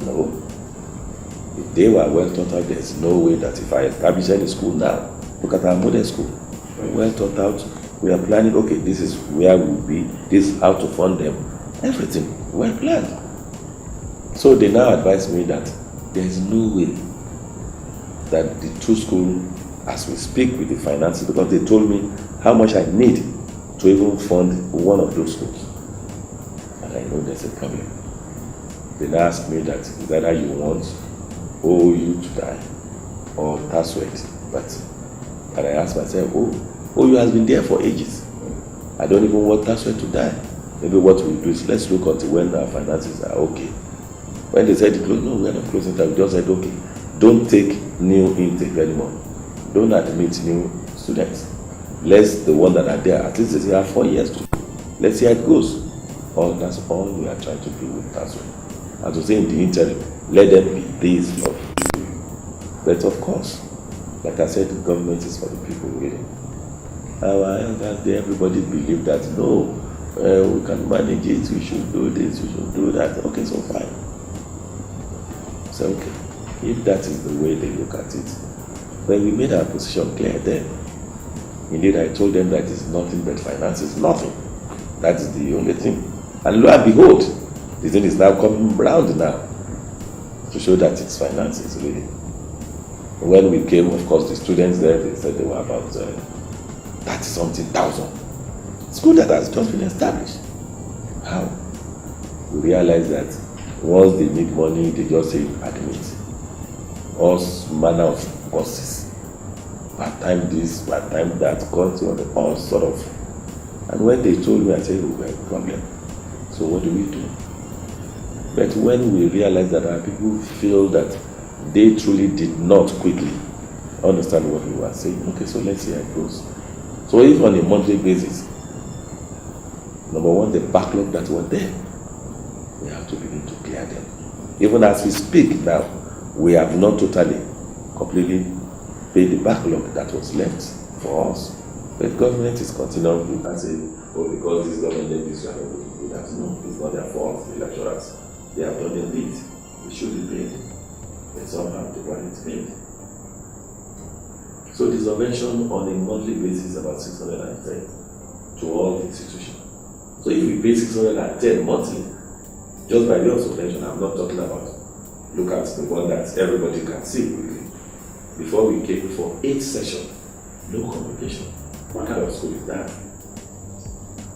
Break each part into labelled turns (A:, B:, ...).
A: No. If they were well thought out, there's no way that if I establish any school now, look at our modern school, well thought out. We are planning, okay, this is where we'll be, this is how to fund them, everything well planned. So they now advise me that there is no way that the two schools, as we speak with the finances, because they told me how much I need to even fund one of those schools. And I know there's a problem. They now ask me that whether you want OU to die or TASUET. But I asked myself, OU has been there for ages. I don't even want TASUET to die. Maybe what we'll do is let's look until when our finances are okay. When they said close, no, we're not closing that. We just said, okay, don't take new intake anymore. Don't admit new students. Let's the ones that are there, at least they have 4 years to go. Let's see how it goes. That's all we are trying to do with TASUET. As to say in the interim, let them be days of people. But of course, like I said, the government is for the people really. Our elders, everybody believe that no, we can manage it, we should do this, we should do that. Okay, so fine. So okay, if that is the way they look at it, when we made our position clear then, indeed I told them that it's nothing but finances, nothing. That is the only thing. And lo and behold, the thing is now coming round now to show that it's finances really. When we came, of course, the students there, they said they were about 30-something thousand. School that has just been established. How? We realize that once they need money, they just say admit. All manner of courses. Part-time this, part-time that, all sort of. And when they told me, I said, we have a problem. So what do we do? But when we realize that our people feel that they truly did not quickly understand what we were saying, okay, so let's see how it goes. So if on a monthly basis, number one, the backlog that were there, we have to begin to clear them. Even as we speak now, we have not totally, completely paid the backlog that was left for us. But government is continuing to say, because this government did this, we are not going to do that. No, it's not their fault, the lecturers. They have done their bit. It should be paid. But somehow they want it paid. So the subvention on a monthly basis is about 610 to all the institutions. So if we pay 610 monthly, just by way of subvention, I'm not talking about, look at the one that everybody can see quickly. Before we came for 8 sessions, no complication. What kind of school is that?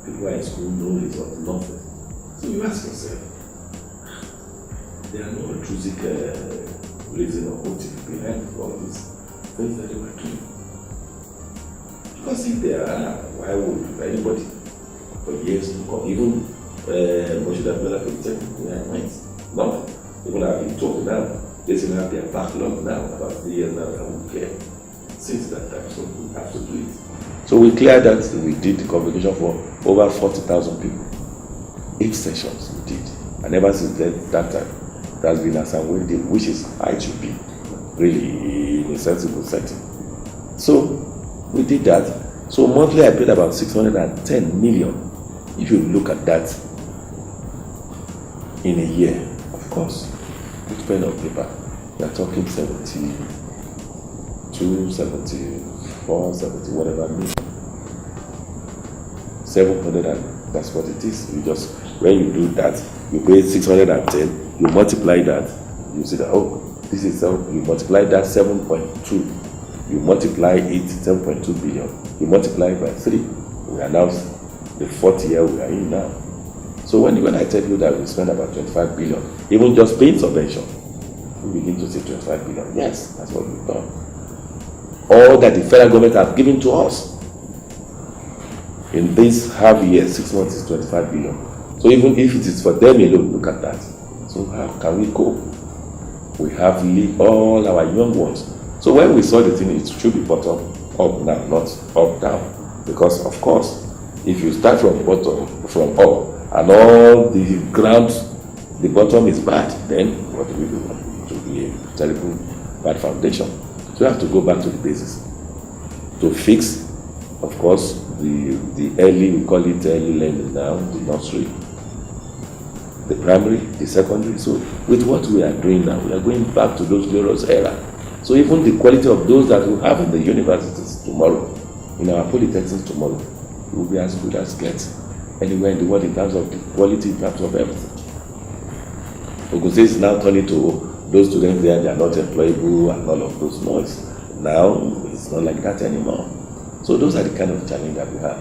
A: People are in school, no result, nothing. So you ask yourself, there are no intrinsic reason or motive behind all these things that they were doing. Because if there are, why would anybody for years to come, even Moshe Dabela could take nothing. Even I've been told now, they still have their backlog now, about 3 years now, and we clear since that time, so we have to do it. So we cleared that, we did the convocation for over 40,000 people. 8 sessions we did. And ever since that time, it has been as and when they, which is how it should be, really in a sensible setting. So we did that. So monthly I paid about 610 million. If you look at that in a year, of course, with pen on paper, we are talking 72, 74, 70, whatever million. 700, and that's what it is. You just, when you do that, you pay 610, you multiply that, you see that, oh, this is, you multiply that 7.2, you multiply it 7.2 billion, you multiply it by 3. We are now the 4th year we are in now. So when I tell you that we spend about 25 billion, even just paying subvention, we begin to say 25 billion. Yes, that's what we've done. All that the federal government have given to us in this half year, 6 months is 25 billion. So even if it is for them alone, look at that. So how can we cope? We have all our young ones. So when we saw the thing, it should be bottom up now, not up down. Because of course, if you start from bottom, from up, and all the ground, the bottom is bad, then what do we do? It will be a terrible bad foundation. So we have to go back to the basis. To fix, of course, the early, we call it early learning now, the nursery. the primary, the secondary. So with what we are doing now, we are going back to those glorious era. So even the quality of those that we have in the universities tomorrow, in our polytechnics tomorrow, will be as good as get anywhere in the world in terms of the quality, in terms of everything. Ogun State is now turning to those students there, they are not employable and all of those noise. Now it's not like that anymore. So those are the kind of challenge that we have.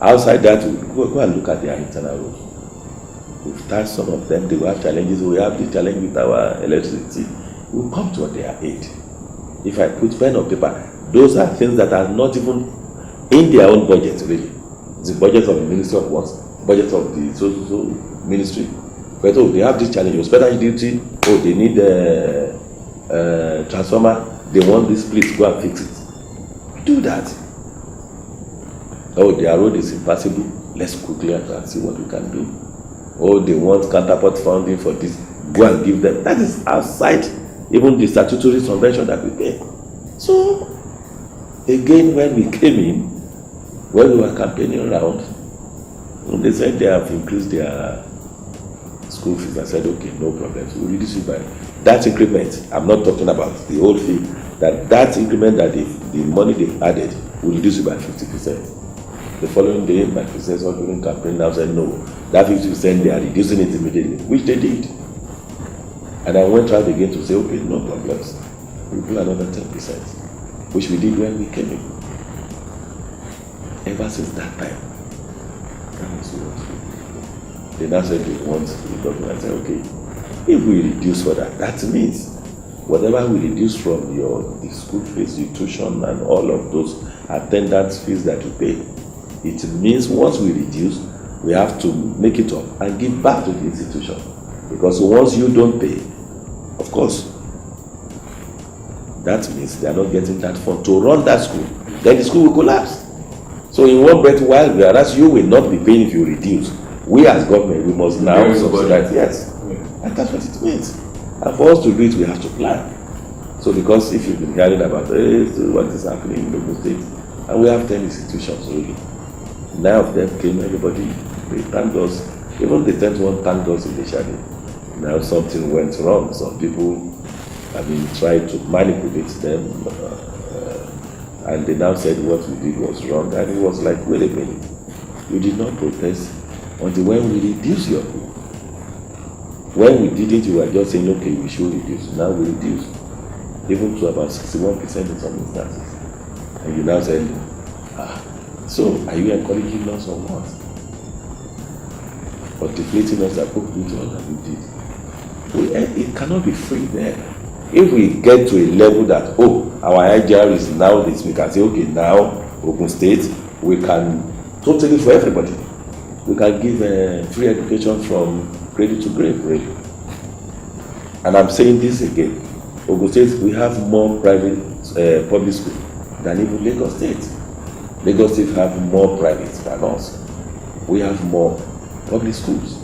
A: Outside that, we go and look at their internal rules. We've touched some of them, they will have challenges. We have the challenge with our electricity. We'll come to their aid. If I put pen on paper, those are things that are not even in their own budget, really. The budget of the Ministry of Works, budget of the social ministry. But they have this challenge, special duty, they need a transformer, they want this, please go and fix it. Do that. Their road is impassable, let's quickly and see what we can do. They want counterpart funding for this, go and give them. That is outside even the statutory subvention that we pay. So, again, when we came in, when we were campaigning around, they said they have increased their school fees. I said, okay, no problem. So we reduce it by that increment. I'm not talking about the whole fee. That increment that the money they've added will reduce it by 50%. The following day, my predecessor during campaign now said, no, that 50% they are reducing it immediately, which they did. And I went out again to say, okay, no problems. We do another 10%, which we did when we came in. Ever since that time, they now said they want the government. I said, okay, if we reduce for that, that means whatever we reduce from the school fees, the tuition, and all of those attendance fees that you pay, it means once we reduce, we have to make it up and give back to the institution. Because once you don't pay, of course, that means they are not getting that fund to run that school. Then the school will collapse. So in one breath, while whereas you will not be paying if you reduce, we as government, we must now subsidize. Yes, and that's what it means. And for us to do it, we have to plan. So because if you've been hearing about what is happening in local states, and we have 10 institutions really, 9 of them came, everybody, they thanked us. Even the 10th one thanked us initially. Now something went wrong. Some people, tried to manipulate them, and they now said what we did was wrong. And it was like, wait a minute, you did not protest until when we reduce your bill. When we did it, you were just saying, okay, we should reduce. Now we reduce, even to about 61% in some instances. And you now said, so are you encouraging us or what? Or deflating us that people do all that we did? It cannot be free there. If we get to a level that, our IGR is now this, we can say, okay, now, Ogun State, we can totally for everybody. We can give free education from cradle to grave, really. And I'm saying this again. Ogun State, we have more private public schools than even Lagos State. Lagos State have more private than us. We have more public schools.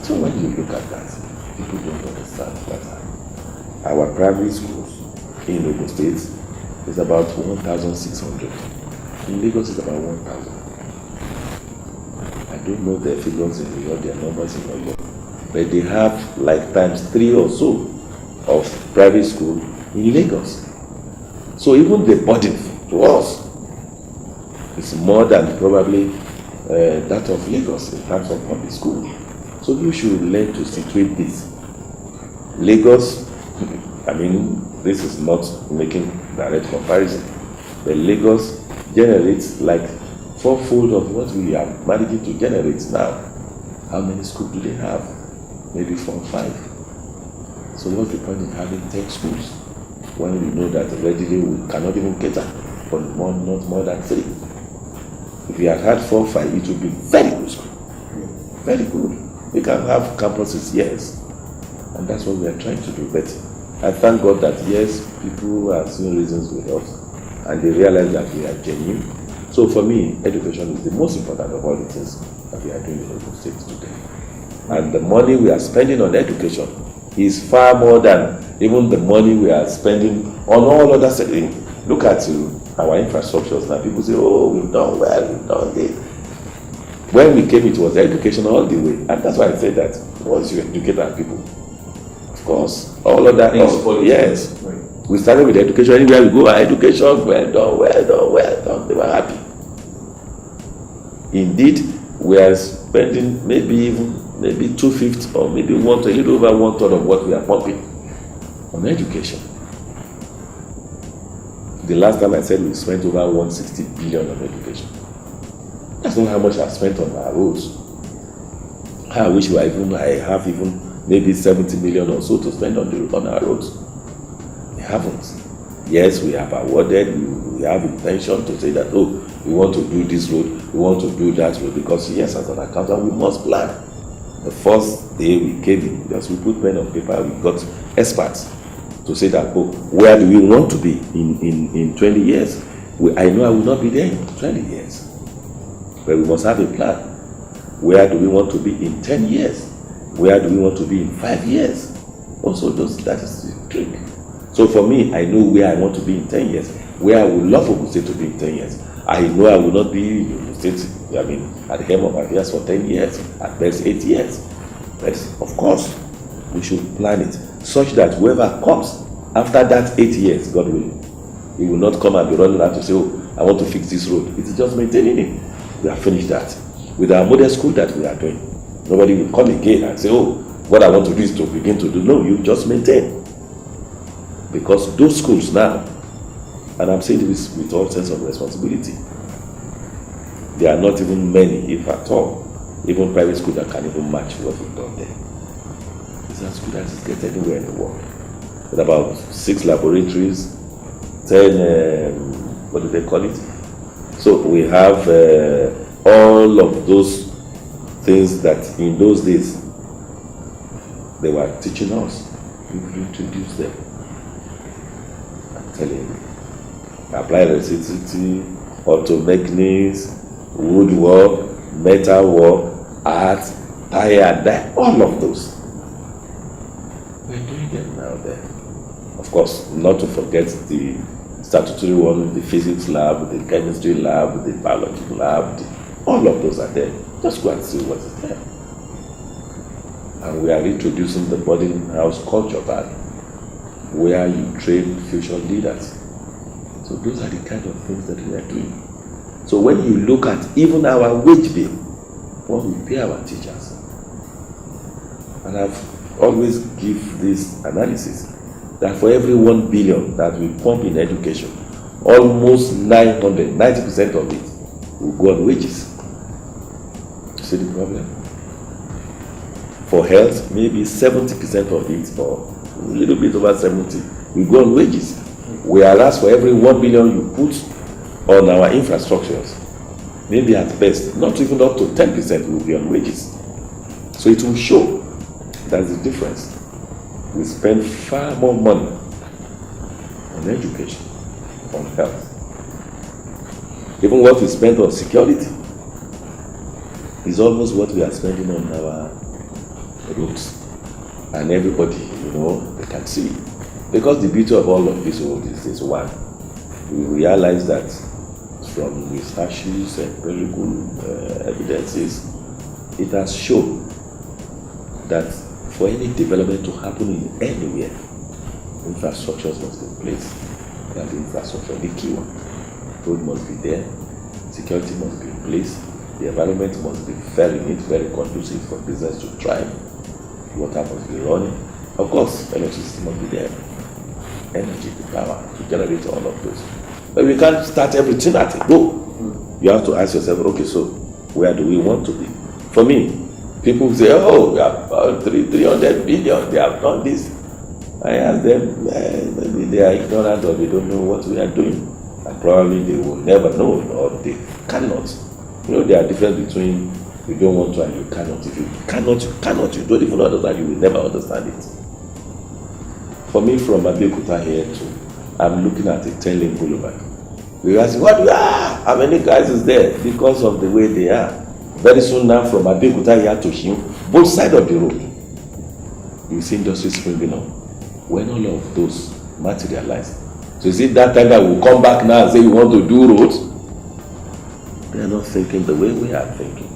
A: So when you look at that, people don't understand that our private schools in Ogun State is about 1,600. In Lagos, it's about 1,000. I don't know their figures in New York, their numbers in New York, but they have like times 3 or so of private school in Lagos. So even the burden to us is more than probably that of Lagos in terms of public school. So you should learn to situate this. Lagos, this is not making direct comparison, but Lagos generates like 4-fold of what we are managing to generate now. How many schools do they have? Maybe 4 or 5. So what's the point in having 10 schools when we know that readily we cannot even cater for not more than 3? If we had 4 or 5, it would be very good school. Very good. We can have campuses, yes. And that's what we are trying to do. But I thank God that, yes, people are seeing reasons with us and they realize that we are genuine. So for me, education is the most important of all the things that we are doing in Ogun State today. And the money we are spending on education is far more than even the money we are spending on all other settings. Look at our infrastructures now. People say, we've done well, we've done this. When we came, it was education all the way. And that's why I said that once you educate our people, of course, all of that. Yes. Right. We started with education. Anywhere we go, our education, well done, well done, well done. They were happy. Indeed, we are spending maybe 2/5 or maybe a little over 1/3 of what we are pumping on education. The last time I said we spent over 160 billion on education. That's not how much I spent on our roads. I wish I have even maybe 70 million or so to spend on our roads. We haven't. Yes, we have awarded, we have intention to say that, oh, we want to do this road, we want to do that road, because yes, as an accountant, we must plan. The first day we came in, because we put pen on paper, we got experts to say that, oh, where do we want to be in 20 years? I know I will not be there in 20 years. But we must have a plan. Where do we want to be in 10 years? Where do we want to be in 5 years? Also, that is the trick. So for me, I know where I want to be in 10 years, where I would love Ogun State to be in 10 years. I know I will not be in Ogun State, at the helm of affairs for 10 years, at best 8 years. But of course, we should plan it such that whoever comes after that 8 years, God willing, he will not come and be running out to say, oh, I want to fix this road. It is just maintaining it. We have finished that. With our model school that we are doing, nobody will come again and say, oh, what I want to do is to begin to do. No, you just maintain. Because those schools now, and I'm saying this with all sense of responsibility, there are not even many, if at all, even private schools that can even match what we've done there. It's as good as it gets anywhere in the world. With about 6 laboratories, 10, what do they call it? So we have all of those things that in those days they were teaching us. We've introduced them. I'm telling you. Applied electricity, auto mechanics, woodwork, metalwork, art, tire and dye, all of those. We're doing them now there. Of course, not to forget the statutory one, the physics lab, the chemistry lab, the biology lab, all of those are there. Just go and see what is there. And we are introducing the boarding house culture back, where you train future leaders. So those are the kind of things that we are doing. So when you look at even our wage bill, what we pay our teachers, and I've always give this analysis, that for every 1 billion that we pump in education, almost 90% of it will go on wages. See the problem? For health, maybe 70% of it, or a little bit over 70, will go on wages. Whereas for every 1 billion you put on our infrastructures, maybe at best, not even up to 10% will be on wages. So it will show that's the difference. We spend far more money on education, on health. Even what we spend on security is almost what we are spending on our roads. And everybody, they can see. Because the beauty of all of this is one, we realize that from researches and empirical evidences, it has shown that for any development to happen in anywhere, infrastructures must be in place. And the infrastructure, the key one. Road must be there, security must be in place, the environment must be very neat, very conducive for business to thrive, water must be running. Of course, electricity must be there, energy, the power to generate all of those. But we can't start everything at a go. You have to ask yourself, okay, so where do we want to be? For me, people say, oh, we have 300 billion, they have done this. I ask them, maybe they are ignorant or they don't know what we are doing. And probably they will never know or they cannot. There are differences between you don't want to and you cannot. If you cannot, you cannot. You don't even understand, you will never understand it. For me, from Abeokuta here to, I'm looking at a 10-lane boulevard. We ask, how many guys is there? Because of the way they are. Very soon now, from Abeokuta here to Shim, both sides of the road, you see industry springing up. When all of those materialize, so is it that time that we'll come back now and say we want to do roads? They are not thinking the way we are thinking.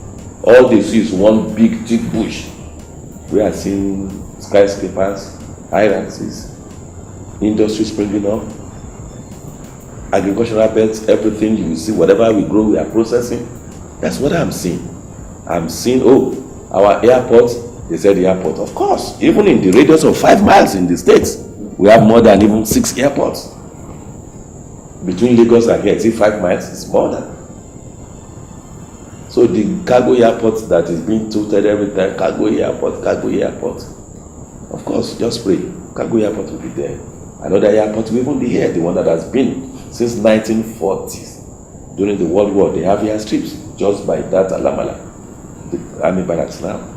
A: All they see is one big thick bush. We are seeing skyscrapers, high-rises, industry springing up, agricultural belts, everything you will see, whatever we grow, we are processing. That's what I'm seeing. I'm seeing, our airport, they said the airport. Of course, even in the radius of 5 miles in the States, we have more than even 6 airports. Between Lagos and here, see 5 miles, it's more than. So the cargo airport that is being touted every time, cargo airport. Of course, just pray, cargo airport will be there. Another airport will even be here, the one that has been since 1940s. During the World War, they have airstrips just by that Alamala, the army barracks now.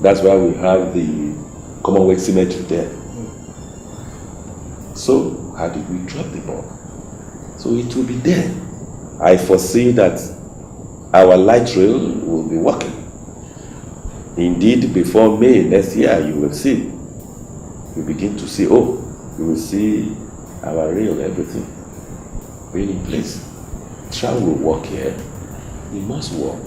A: That's why we have the Commonwealth Cemetery there. So, how did we drop the ball? So it will be there. I foresee that our light rail will be working. Indeed, before May next year, you will see. You begin to see, you will see our rail, everything being in place. Travel will work here. We must work.